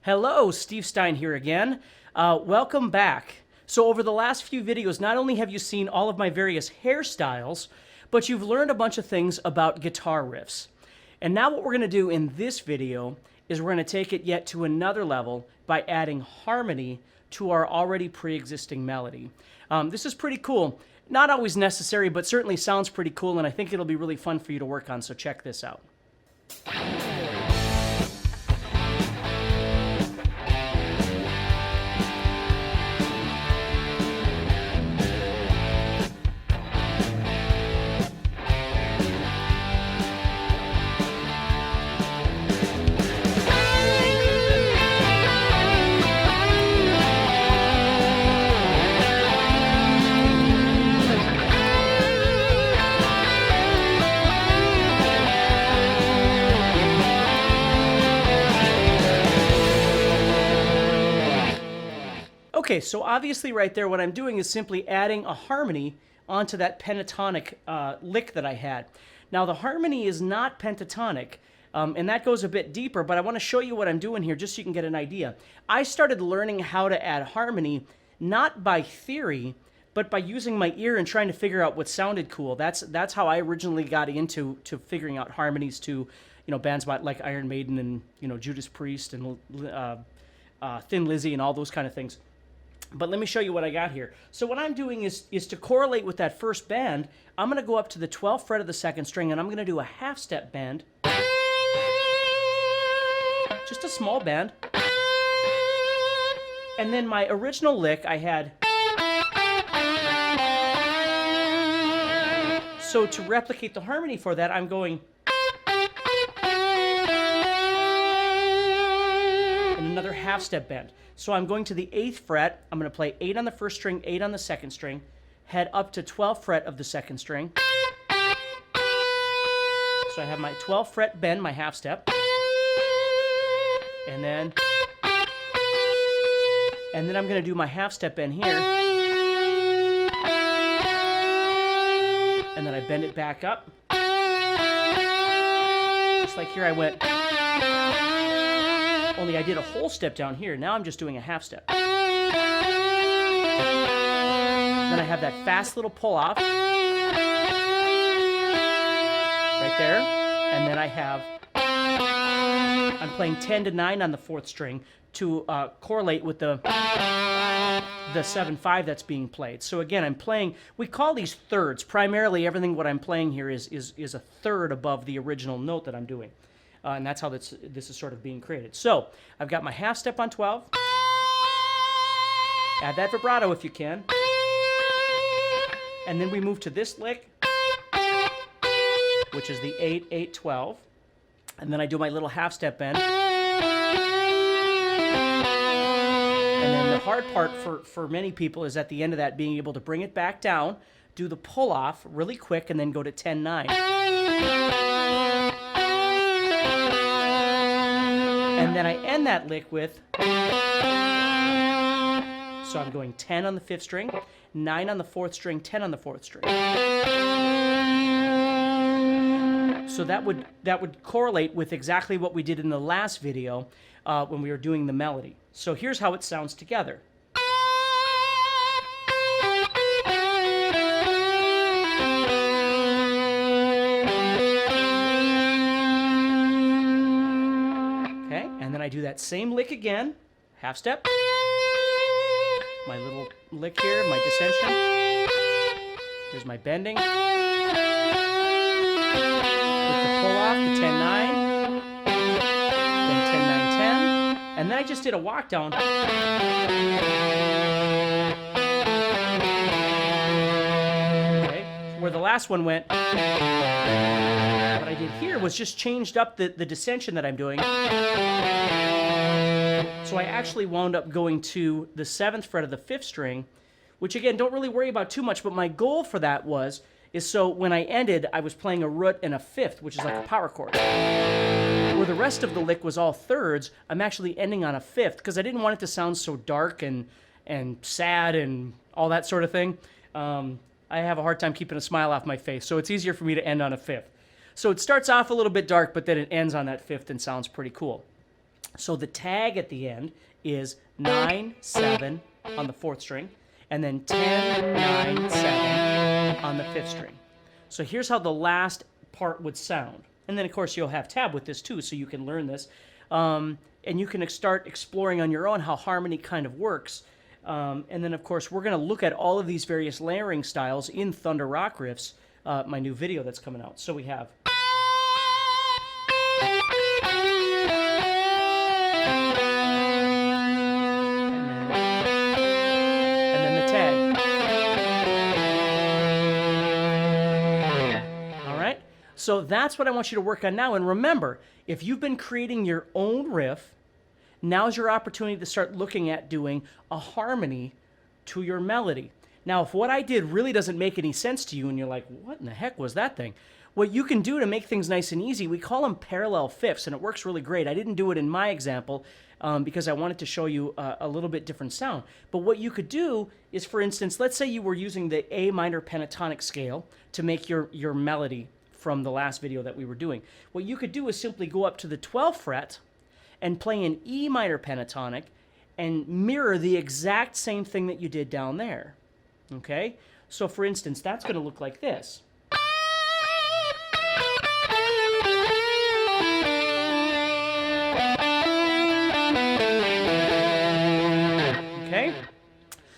Hello, Steve Stine here again. Welcome back. So over the last few videos, not only have you seen all of my various hairstyles, but you've learned a bunch of things about guitar riffs. And now what we're going to do in this video is we're going to take it yet to another level by adding harmony to our already pre-existing melody. This is pretty cool. Not always necessary, but certainly sounds pretty cool, and I think it'll be really fun for you to work on, so check this out. Okay, so obviously right there what I'm doing is simply adding a harmony onto that pentatonic lick that I had. Now the harmony is not pentatonic, and that goes a bit deeper, but I want to show you what I'm doing here just so you can get an idea. I started learning how to add harmony not by theory, but by using my ear and trying to figure out what sounded cool. That's how I originally got into figuring out harmonies to, bands like Iron Maiden and Judas Priest and Thin Lizzy and all those kind of things. But let me show you what I got here. So what I'm doing is to correlate with that first bend, I'm going to go up to the 12th fret of the second string, and I'm going to do a half-step bend. Just a small bend. And then my original lick, I had... So to replicate the harmony for that, I'm going... and another half-step bend. So I'm going to the 8th fret, I'm going to play 8 on the first string, 8 on the second string, head up to 12th fret of the second string. So I have my 12th fret bend, my half step, and then I'm going to do my half step bend here, and then I bend it back up. Just like here I went. Only I did a whole step down here. Now I'm just doing a half step. Then I have that fast little pull off. Right there. And then I'm playing 10 to 9 on the 4th string to correlate with the 7/5 that's being played. So again, I'm playing, we call these thirds. Primarily everything what I'm playing here is a third above the original note that I'm doing. And that's how this is sort of being created. So I've got my half step on 12. Add that vibrato if you can. And then we move to this lick, which is the 8, 8, 12. And then I do my little half step bend. And then the hard part for many people is at the end of that being able to bring it back down, do the pull off really quick, and then go to 10, 9. And then I end that lick with, so I'm going 10 on the 5th string, 9 on the 4th string, 10 on the 4th string. So that would correlate with exactly what we did in the last video when we were doing the melody. So here's how it sounds together. I do that same lick again, half step, my little lick here, my dissension, here's my bending, with the pull off, the 10, 9, then 10, 9, 10, and then I just did a walk down. Okay, where the last one went. What I did here was just changed up the dissension that I'm doing. So I actually wound up going to the 7th fret of the 5th string, which again, don't really worry about too much, but my goal for that is so when I ended, I was playing a root and a 5th, which is like a power chord. Where the rest of the lick was all thirds, I'm actually ending on a 5th, because I didn't want it to sound so dark and sad and all that sort of thing. I have a hard time keeping a smile off my face, so it's easier for me to end on a 5th. So it starts off a little bit dark, but then it ends on that 5th and sounds pretty cool. So the tag at the end is 9, 7 on the 4th string, and then 10, 9, 7 on the 5th string. So here's how the last part would sound. And then, of course, you'll have tab with this, too, so you can learn this. And you can start exploring on your own how harmony kind of works. And then, of course, we're going to look at all of these various layering styles in Thunder Rock Riffs, my new video that's coming out. So we have... and then the tag. All right? So that's what I want you to work on now. And remember, if you've been creating your own riff, now's your opportunity to start looking at doing a harmony to your melody. Now, if what I did really doesn't make any sense to you and you're like, what in the heck was that thing? What you can do to make things nice and easy, we call them parallel fifths, and it works really great. I didn't do it in my example because I wanted to show you a little bit different sound. But what you could do is, for instance, let's say you were using the A minor pentatonic scale to make your melody from the last video that we were doing. What you could do is simply go up to the 12th fret and play an E minor pentatonic and mirror the exact same thing that you did down there. Okay? So for instance, that's going to look like this. Okay?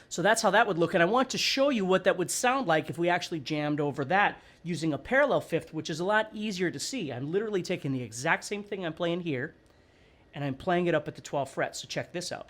So that's how that would look, and I want to show you what that would sound like if we actually jammed over that using a parallel fifth, which is a lot easier to see. I'm literally taking the exact same thing I'm playing here, and I'm playing it up at the 12th fret, so check this out.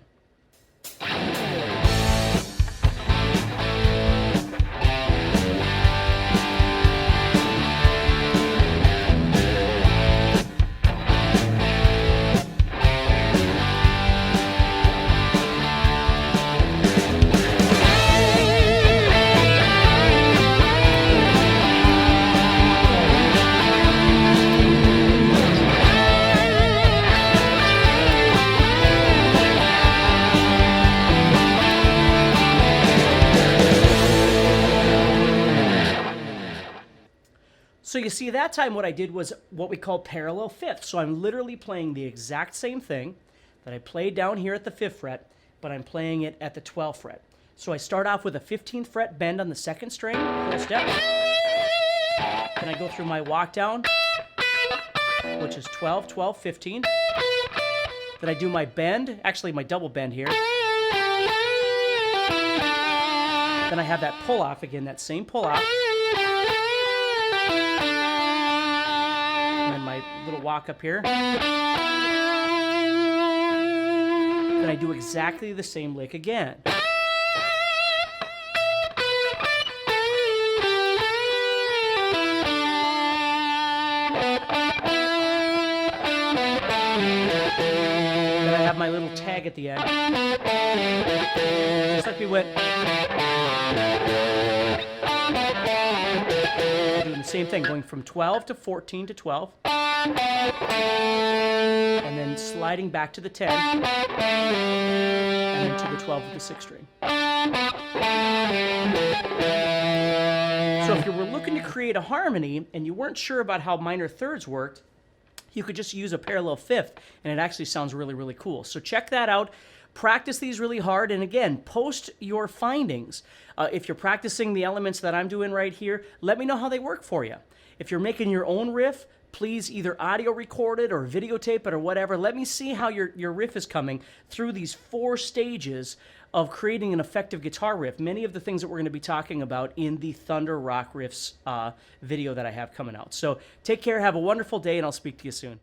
So you see, that time what I did was what we call parallel fifth. So I'm literally playing the exact same thing that I played down here at the 5th fret, but I'm playing it at the 12th fret. So I start off with a 15th fret bend on the 2nd string, full step. Then I go through my walk down, which is 12, 12, 15. Then I do my bend, actually my double bend here. Then I have that pull off again, that same pull off. My little walk up here. Then I do exactly the same lick again. Then I have my little tag at the end. Just like we went. Doing the same thing, going from 12 to 14 to 12. And then sliding back to the 10, and then to the 12 with the 6th string. So if you were looking to create a harmony and you weren't sure about how minor thirds worked, you could just use a parallel fifth, and it actually sounds really, really cool. So check that out. Practice these really hard, and again, post your findings. If you're practicing the elements that I'm doing right here, let me know how they work for you. If you're making your own riff, please either audio record it or videotape it or whatever. Let me see how your riff is coming through these 4 stages of creating an effective guitar riff. Many of the things that we're going to be talking about in the Thunder Rock Riffs video that I have coming out. So take care, have a wonderful day, and I'll speak to you soon.